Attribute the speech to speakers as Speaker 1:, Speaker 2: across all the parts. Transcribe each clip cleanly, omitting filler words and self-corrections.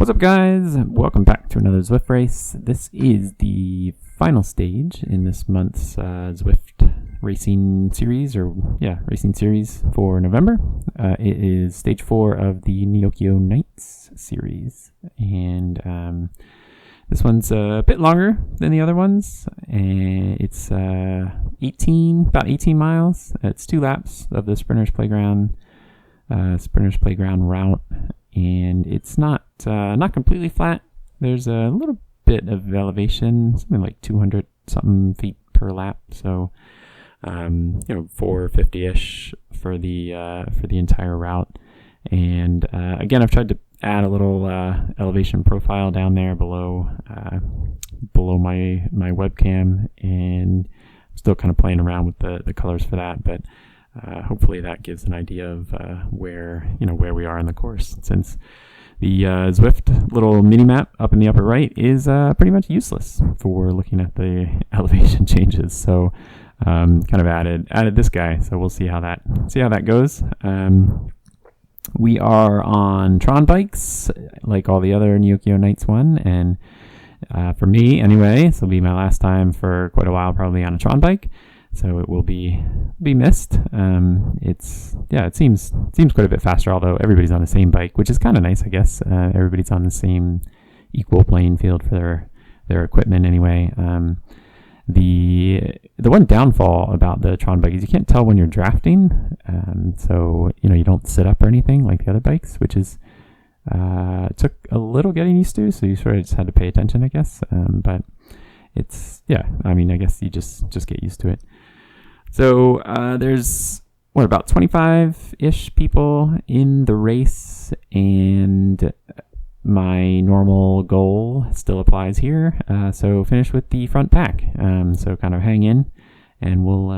Speaker 1: What's up, guys? Welcome back to another Zwift race. This is the final stage in this month's Zwift racing series, racing series for November. It is stage 4 of the Neokyo Nights series, and this one's a bit longer than the other ones. And it's about 18 miles. It's 2 laps of the Sprinters Playground route. And it's not completely flat. There's a little bit of elevation, something like 200 something feet per lap. So, 450-ish for the entire route. And again, I've tried to add a little elevation profile down there below my webcam, and I'm still kind of playing around with the colors for that, but. Hopefully that gives an idea of where we are in the course, since the Zwift little mini map up in the upper right is pretty much useless for looking at the elevation changes. So kind of added this guy. So we'll see how that goes. We are on Tron bikes like all the other Neokyo Nights one, and for me anyway, this will be my last time for quite a while probably on a Tron bike. So it will be missed. It seems quite a bit faster, although everybody's on the same bike, which is kind of nice, I guess. Everybody's on the same equal playing field for their equipment anyway. The one downfall about the Tron bike is you can't tell when you're drafting. So you don't sit up or anything like the other bikes, which is took a little getting used to. So you sort of just had to pay attention, I guess. But it's I guess you just get used to it. So there's about 25-ish people in the race, and my normal goal still applies here. So finish with the front pack. So kind of hang in, and we'll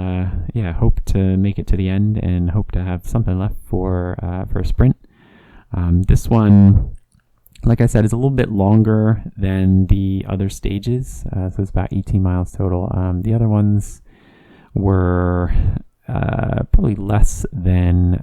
Speaker 1: hope to make it to the end, and hope to have something left for a sprint. This one, like I said, is a little bit longer than the other stages, so it's about 18 miles total. The other ones were probably less than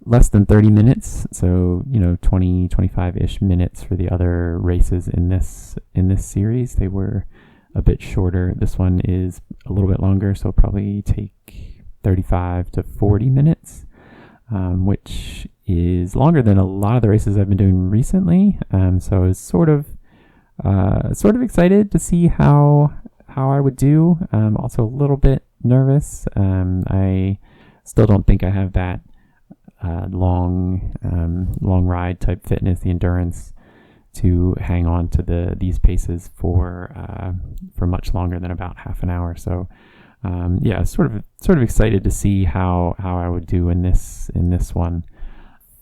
Speaker 1: 30 minutes, so 25-ish minutes for the other races in this series. They were a bit shorter. This one is a little bit longer, so it'll probably take 35 to 40 minutes, which is longer than a lot of the races I've been doing recently. So I was sort of excited to see how I would do. Also a little bit nervous. I still don't think I have that long ride type fitness, the endurance to hang on to these paces for much longer than about half an hour. So sort of excited to see how I would do in this one.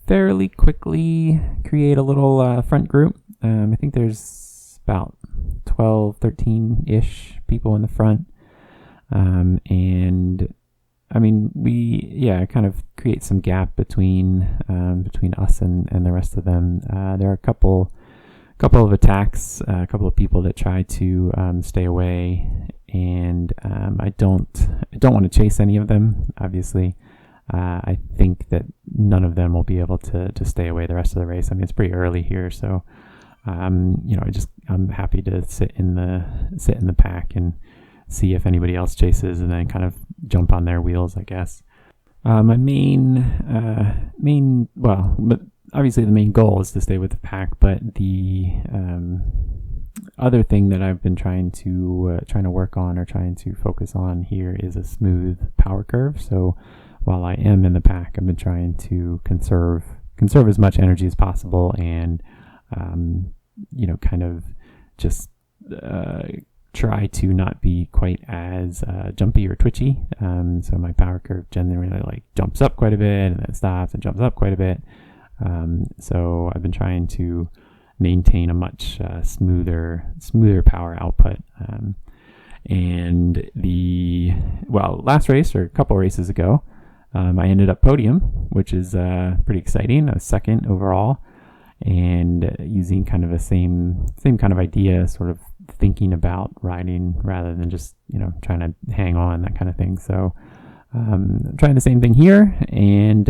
Speaker 1: Fairly quickly create a little front group. I think there's about 12, 13-ish people in the front. And I mean, we kind of create some gap between us and the rest of them. There are a couple of attacks, a couple of people that try to stay away, and I don't want to chase any of them, obviously. I think that none of them will be able to stay away the rest of the race. I mean, it's pretty early here, so I'm happy to sit in the pack and see if anybody else chases, and then kind of jump on their wheels, I guess. My but obviously the main goal is to stay with the pack, but the other thing that I've been trying to work on or trying to focus on here is a smooth power curve. So while I am in the pack, I've been trying to conserve as much energy as possible, and kind of just try to not be quite as jumpy or twitchy. So my power curve generally jumps up quite a bit, and then it stops and jumps up quite a bit. So I've been trying to maintain a much smoother power output. And last race, or a couple races ago, I ended up podium, which is pretty exciting. I was second overall, and using kind of the same kind of idea, sort of thinking about riding rather than just trying to hang on, that kind of thing. So I'm trying the same thing here, and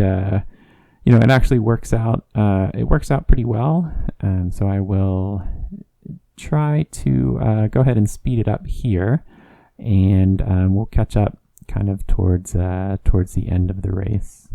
Speaker 1: it actually works out. It works out pretty well. So I will try to go ahead and speed it up here, and we'll catch up kind of towards the end of the race.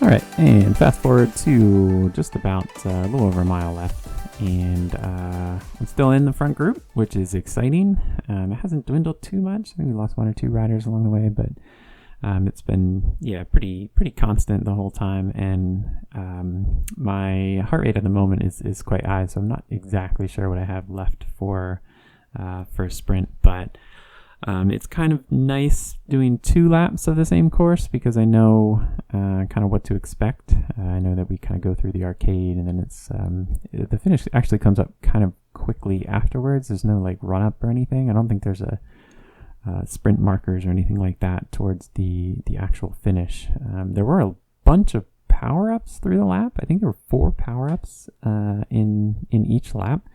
Speaker 1: All right, and fast forward to just about a little over a mile left, and I'm still in the front group, which is exciting. It hasn't dwindled too much. I think we lost one or two riders along the way, but it's been pretty constant the whole time, and my heart rate at the moment is quite high, so I'm not exactly sure what I have left for a sprint, but it's kind of nice doing 2 laps of the same course because I know kind of what to expect. I know that we kind of go through the arcade, and then it's the finish actually comes up kind of quickly afterwards. There's no like run up or anything. I don't think there's a sprint markers or anything like that towards the actual finish. There were a bunch of power-ups through the lap. I think there were 4 power-ups in each lap.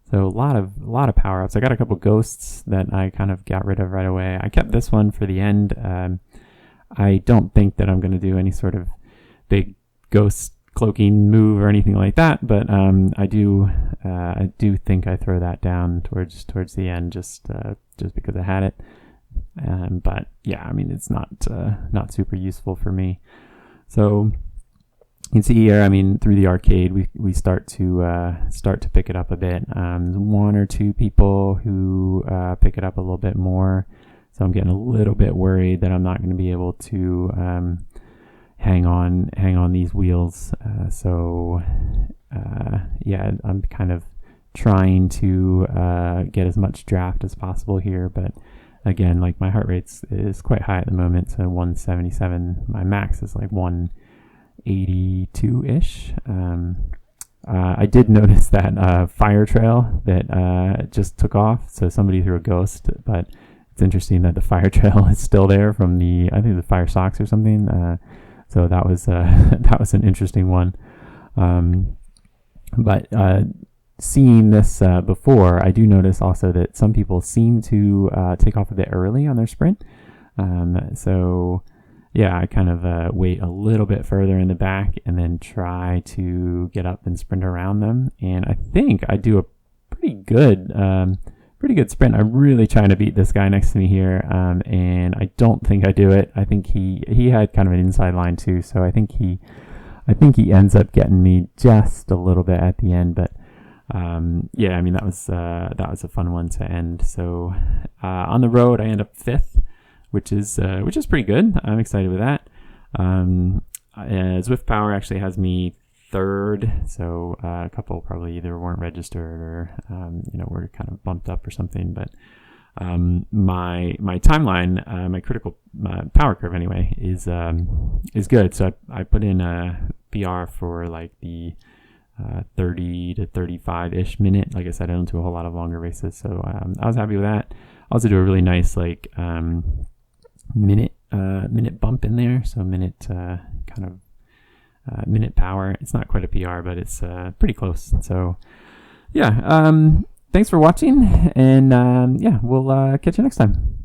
Speaker 1: So a lot of power-ups. I got a couple ghosts that I kind of got rid of right away. I kept this one for the end. I don't think that I'm going to do any sort of big ghost cloaking move or anything like that, but I do think I throw that down towards the end just because I had it. But yeah, I mean, it's not super useful for me. So you can see here, I mean, through the arcade, we start to pick it up a bit. 1 or 2 people who pick it up a little bit more. So I'm getting a little bit worried that I'm not going to be able to hang on these wheels. Yeah, I'm kind of trying to get as much draft as possible here, but again, like my heart rate is quite high at the moment, so 177. My max is like 182-ish. I did notice that fire trail that just took off, so somebody threw a ghost, but it's interesting that the fire trail is still there from I think the fire socks or something. So that was an interesting one. But seeing this before, I do notice also that some people seem to take off a bit early on their sprint. So yeah, I kind of wait a little bit further in the back and then try to get up and sprint around them. And I think I do a pretty good sprint. I'm really trying to beat this guy next to me here, and I don't think I do it. I think he had kind of an inside line too, so I think he ends up getting me just a little bit at the end. But yeah, I mean, that was a fun one to end. So on the road, I end up 5th, which is pretty good. I'm excited with that. ZwiftPower actually has me 3rd, so a couple probably either weren't registered or were kind of bumped up or something. But my timeline, my critical power curve anyway, is good. So I put in a PR for like the 30 to 35-ish minute. Like I said, I don't do a whole lot of longer races, so I was happy with that. I also do a really nice like minute bump in there, so minute minute power. It's not quite a PR, but it's pretty close. So yeah, thanks for watching, and yeah, we'll catch you next time.